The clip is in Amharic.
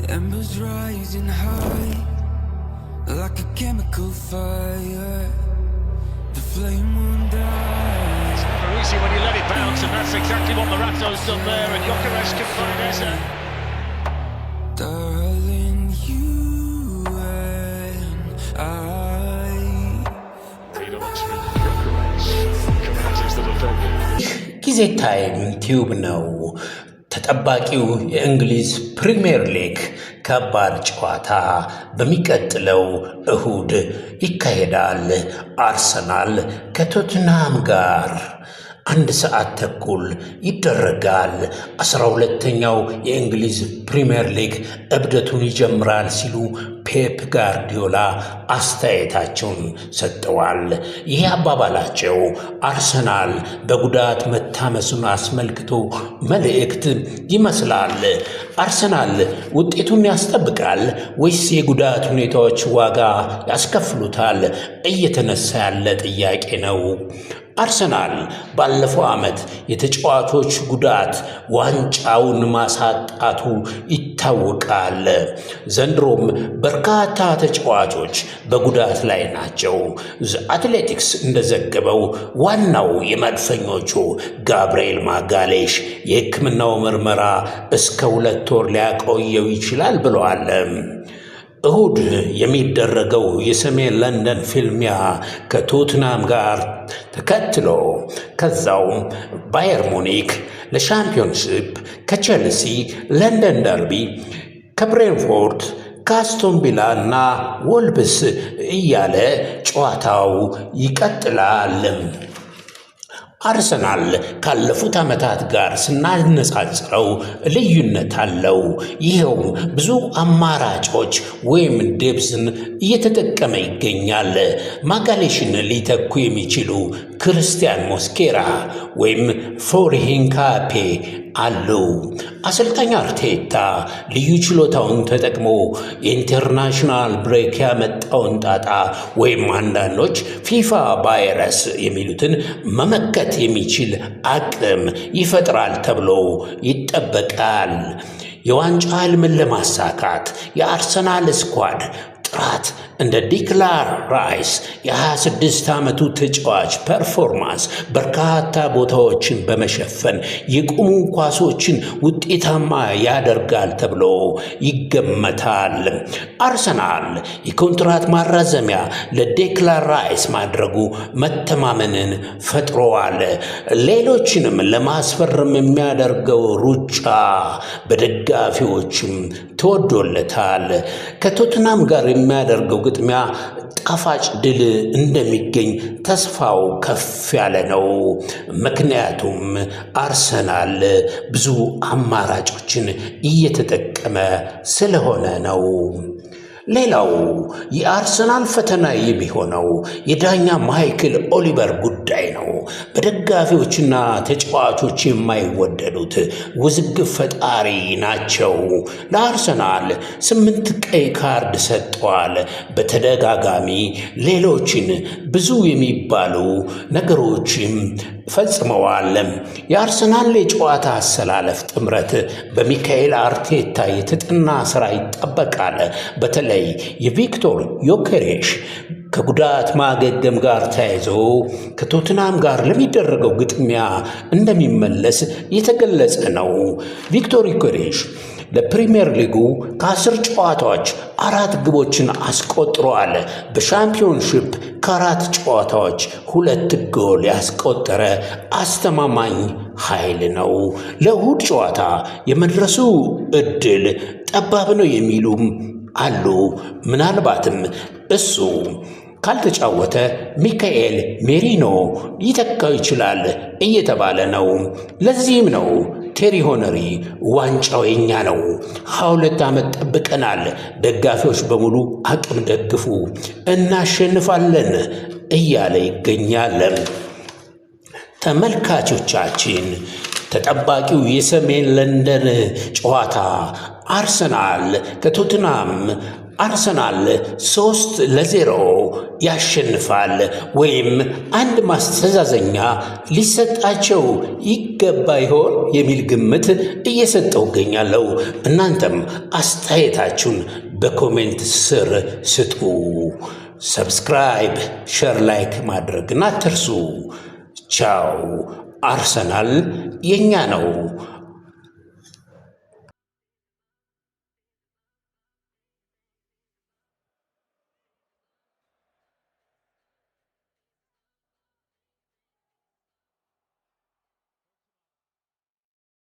Embers rising high, like a chemical fire. The flame won't die. It's never easy when you let it bounce, and that's exactly what Morato's done there, and Gyökeres can find Eze. Darling, you and I. Gyökeres is the defender. ጊዜ ታይም ቲዩብ ነው። ተጠባቂው የእንግሊዝ ፕሪሚየር ሊግ ከባድ ጨዋታ በሚቀጥለው እሁድ ይካሄዳል። አርሰናል ከቶትንሃም ጋር 1 ሰዓት ተኩል ይደረጋል። 12ኛው የእንግሊዝ ፕሪሚየር ሊግ እብደቱን ይጀምራል ሲሉ ፔፕ ጋርዲዮላ አስተያየታቸውን ሰጥተዋል። ይህ አባባላቸው አርሰናል በጉዳት መታመሱን አስመልክቶ መልእክት ይመስላል። አርሰናል ውጤቱን ያስጠብቃል ወይስ የጉዳት ሁኔታዎች ዋጋ ያስከፍሉታል? እየተነሳ ያለ ጥያቄ ነው። አርሰናል ባለፈው ዓመት የተጫዋቾች ጉዳት ዋንጫውን ማሳጣቱ ይታወቃል። ዘንድሮም በርካታ ተጫዋቾች በጉዳት ላይ ናቸው። አትሌቲክስ እንደዘገበው ዋናው የመድፈኞቹ ጋብርኤል ማጋሌሽ የሕክምናው ምርመራ እስከ 2 ወር ሊያቆየው ይችላል ብለዋል። እሁድ የሚደረገው የሰሜን ለንደን ፊልሚያ ከቶትናም ጋር ተከትሎ ከዛው ባየር ሙኒክ ለሻምፒዮንሺፕ ከቼልሲ ለንደን ደርቢ ከብሬንፎርድ ከአስቶን ቪላ እና ወልብስ እያለ ጨዋታው ይቀጥላል። አርሰናል ካለፉት ዓመታት ጋር ስናነጻጽረው ልዩነት አለው። ይኸው ብዙ አማራጮች ወይም ዴፕስን እየተጠቀመ ይገኛል። ማጋሌሽን ሊተኩ የሚችሉ ክርስቲያን ሞስኬራ ወይም ፎርሂንካፔ አሉ። አሰልጣኝ አርቴታ ልዩ ችሎታውን ተጠቅሞ የኢንተርናሽናል ብሬክ ያመጣውን ጣጣ ወይም አንዳንዶች ፊፋ ቫይረስ የሚሉትን መመከት የሚችል አቅም ይፈጥራል ተብሎ ይጠበቃል። የዋንጫ ህልምን ለማሳካት የአርሰናል ስኳድ ጥራት እንደ ዲክላን ራይስ የ26 ዓመቱ ተጫዋች ፐርፎርማንስ በርካታ ቦታዎችን በመሸፈን የቆሙ ኳሶችን ውጤታማ ያደርጋል ተብሎ ይገመታል። አርሰናል የኮንትራት ማራዘሚያ ለዲክላን ራይስ ማድረጉ መተማመንን ፈጥሯል። ሌሎችንም ለማስፈረም የሚያደርገው ሩጫ በደጋፊዎችም ተወዶለታል። ከቶትናም ጋር የሚያደርገው ግጥሚያ ጣፋጭ ድል እንደሚገኝ ተስፋው ከፍ ያለ ነው። ምክንያቱም አርሰናል ብዙ አማራጮችን እየተጠቀመ ስለሆነ ነው። ሌላው የአርሰናል ፈተና የሚሆነው የዳኛ ማይክል ኦሊቨር ጉዳይ ነው። በደጋፊዎችና ተጫዋቾች የማይወደዱት ውዝግብ ፈጣሪ ናቸው። ለአርሰናል 8 ቀይ ካርድ ሰጥተዋል። በተደጋጋሚ ሌሎችን ብዙ የሚባሉ ነገሮችም ፈጽመዋል። የአርሰናል የጨዋታ አሰላለፍ ጥምረት በሚካኤል አርቴታ የተጠና ስራ ይጠበቃል። በተለይ የቪክቶር ዮኬሬሽ ከጉዳት ማገገም ጋር ተያይዞ ከቶትናም ጋር ለሚደረገው ግጥሚያ እንደሚመለስ የተገለጸ ነው። ቪክቶር ዮኬሬሽ ለፕሪሚየር ሊጉ ከ10 ጨዋታዎች 4 ግቦችን አስቆጥሯል። በሻምፒዮንሺፕ ከ4 ጨዋታዎች 2 ጎል ያስቆጠረ አስተማማኝ ኃይል ነው። ለእሁድ ጨዋታ የመድረሱ እድል ጠባብ ነው የሚሉም አሉ። ምናልባትም እሱ ካልተጫወተ ሚካኤል ሜሪኖ ሊተካው ይችላል እየተባለ ነው። ለዚህም ነው ቴሪ ሆነሪ ዋንጫው የኛ ነው፣ 22 ዓመት ጠብቀናል፣ ደጋፊዎች በሙሉ አቅም ደግፉ፣ እናሸንፋለን እያለ ይገኛል። ተመልካቾቻችን ተጠባቂው የሰሜን ለንደን ጨዋታ አርሰናል ከቶትናም አርሰናል 3-0 ያሸንፋል ወይም አንድ ማስተዛዘኛ ሊሰጣቸው ይገባ ይሆን የሚል ግምት እየሰጠው እገኛለሁ። እናንተም አስተያየታችሁን በኮሜንት ስር ስጡ። ሰብስክራይብ፣ ሼር፣ ላይክ ማድረግን አትርሱ። ቻው። አርሰናል የኛ ነው።